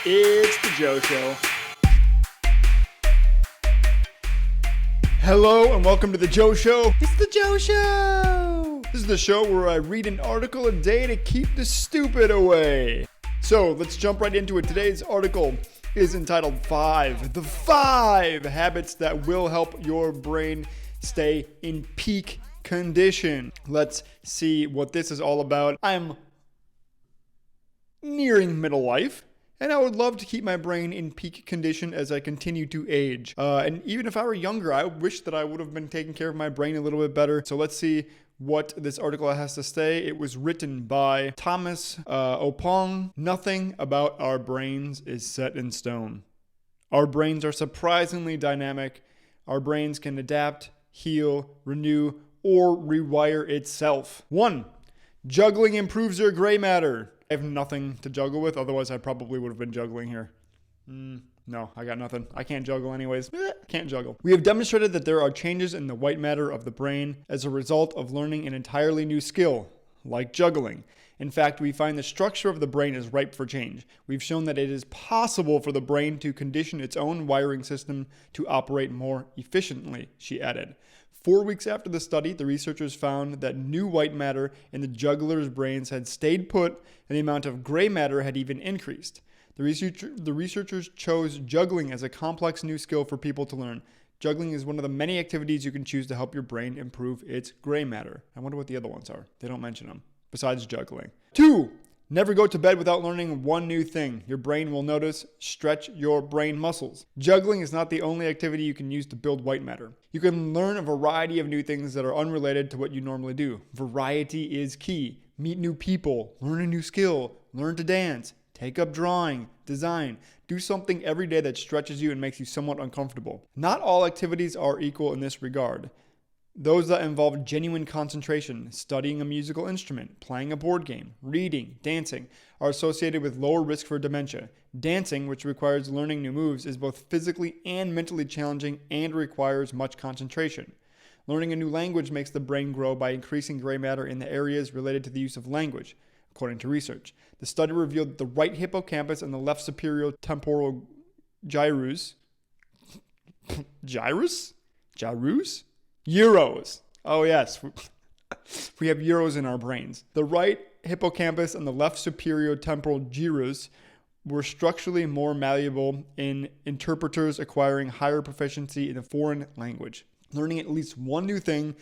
It's the Joe Show. Hello and welcome to the Joe Show. It's the Joe Show. This is the show where I read an article a day to keep the stupid away. So let's jump right into it. Today's article is entitled The 5 Habits That Will Help Your Brain Stay in Peak Condition. Let's see what this is all about. I'm nearing middle life, and I would love to keep my brain in peak condition as I continue to age. And even if I were younger, I wish that I would have been taking care of my brain a little bit better. So let's see what this article has to say. It was written by Thomas Oppong. Nothing about our brains is set in stone. Our brains are surprisingly dynamic. Our brains can adapt, heal, renew, or rewire itself. 1. Juggling improves your gray matter. I have nothing to juggle with, otherwise I probably would have been juggling here. No, I got nothing. I can't juggle anyways. Can't juggle. We have demonstrated that there are changes in the white matter of the brain as a result of learning an entirely new skill, like juggling. In fact, we find the structure of the brain is ripe for change. We've shown that it is possible for the brain to condition its own wiring system to operate more efficiently, she added. 4 weeks after the study, the researchers found that new white matter in the jugglers' brains had stayed put and the amount of gray matter had even increased. The researchers chose juggling as a complex new skill for people to learn. Juggling is one of the many activities you can choose to help your brain improve its gray matter. I wonder what the other ones are. They don't mention them, besides juggling. 2. Never go to bed without learning one new thing. Your brain will notice. Stretch your brain muscles. Juggling is not the only activity you can use to build white matter. You can learn a variety of new things that are unrelated to what you normally do. Variety is key. Meet new people. Learn a new skill. Learn to dance. Take up drawing. Design. Do something every day that stretches you and makes you somewhat uncomfortable. Not all activities are equal in this regard. Those that involve genuine concentration, studying a musical instrument, playing a board game, reading, dancing, are associated with lower risk for dementia. Dancing, which requires learning new moves, is both physically and mentally challenging and requires much concentration. Learning a new language makes the brain grow by increasing gray matter in the areas related to the use of language, according to research. The study revealed that the right hippocampus and the left superior temporal gyrus. Euros. Oh, yes. We have euros in our brains. The right hippocampus and the left superior temporal gyrus were structurally more malleable in interpreters acquiring higher proficiency in a foreign language. Learning at least one new thing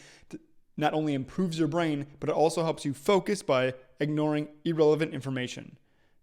not only improves your brain, but it also helps you focus by ignoring irrelevant information.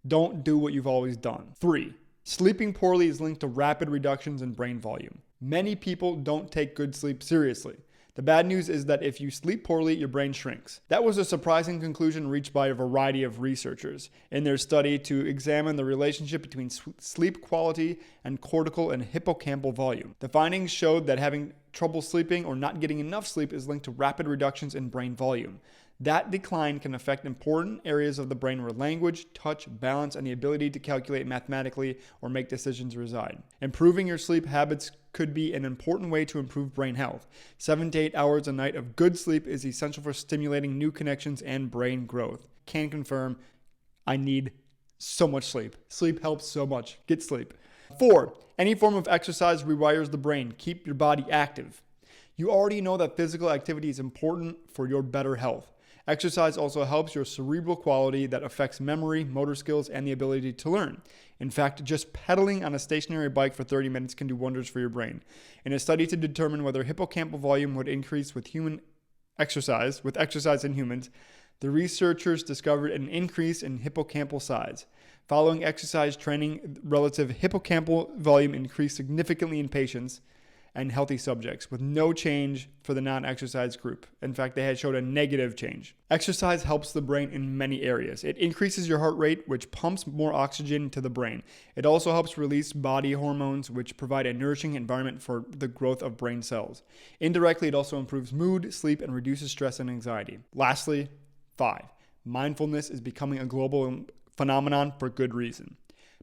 Don't do what you've always done. 3. Sleeping poorly is linked to rapid reductions in brain volume. Many people don't take good sleep seriously. The bad news is that if you sleep poorly, your brain shrinks. That was a surprising conclusion reached by a variety of researchers in their study to examine the relationship between sleep quality and cortical and hippocampal volume. The findings showed that having trouble sleeping or not getting enough sleep is linked to rapid reductions in brain volume. That decline can affect important areas of the brain where language, touch, balance, and the ability to calculate mathematically or make decisions reside. Improving your sleep habits could be an important way to improve brain health. 7 to 8 hours a night of good sleep is essential for stimulating new connections and brain growth. Can confirm, I need so much sleep. Sleep helps so much. Get sleep. 4. Any form of exercise rewires the brain. Keep your body active. You already know that physical activity is important for your better health. Exercise also helps your cerebral quality that affects memory, motor skills, and the ability to learn. In fact, just pedaling on a stationary bike for 30 minutes can do wonders for your brain. In a study to determine whether hippocampal volume would increase with exercise in humans, the researchers discovered an increase in hippocampal size. Following exercise training, relative hippocampal volume increased significantly in patients and healthy subjects, with no change for the non-exercise group. In fact, they had showed a negative change. Exercise helps the brain in many areas. It increases your heart rate, which pumps more oxygen to the brain. It also helps release body hormones, which provide a nourishing environment for the growth of brain cells. Indirectly, it also improves mood, sleep, and reduces stress and anxiety. Lastly, 5. Mindfulness is becoming a global phenomenon for good reason.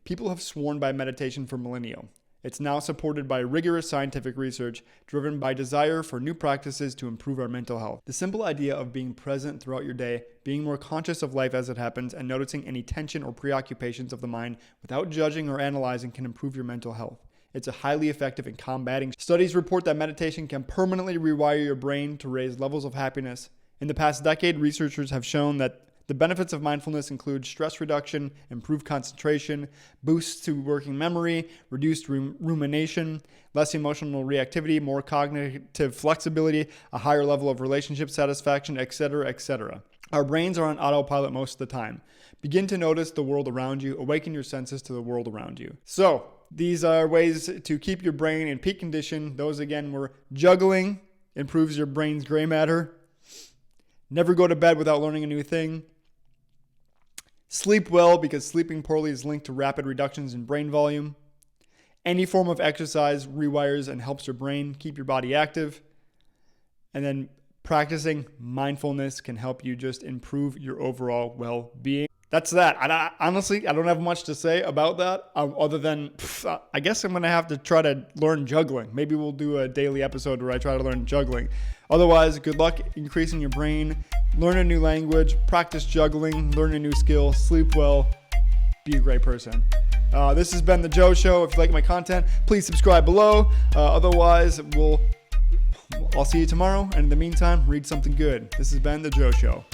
People have sworn by meditation for millennia. It's now supported by rigorous scientific research driven by desire for new practices to improve our mental health. The simple idea of being present throughout your day, being more conscious of life as it happens, and noticing any tension or preoccupations of the mind without judging or analyzing can improve your mental health. It's highly effective in combating. Studies report that meditation can permanently rewire your brain to raise levels of happiness. In the past decade, researchers have shown that the benefits of mindfulness include stress reduction, improved concentration, boosts to working memory, reduced rumination, less emotional reactivity, more cognitive flexibility, a higher level of relationship satisfaction, etc., etc. Our brains are on autopilot most of the time. Begin to notice the world around you. Awaken your senses to the world around you. So, these are ways to keep your brain in peak condition. Those, again, were juggling, improves your brain's gray matter. Never go to bed without learning a new thing. Sleep well, because sleeping poorly is linked to rapid reductions in brain volume. Any form of exercise rewires and helps your brain keep your body active. And then practicing mindfulness can help you just improve your overall well-being. That's that. Honestly, I don't have much to say about that other than I guess I'm going to have to try to learn juggling. Maybe we'll do a daily episode where I try to learn juggling. Otherwise, good luck increasing your brain. Learn a new language, practice juggling, learn a new skill, sleep well, be a great person. This has been The Joe Show. If you like my content, please subscribe below. Otherwise, I'll see you tomorrow. And in the meantime, read something good. This has been The Joe Show.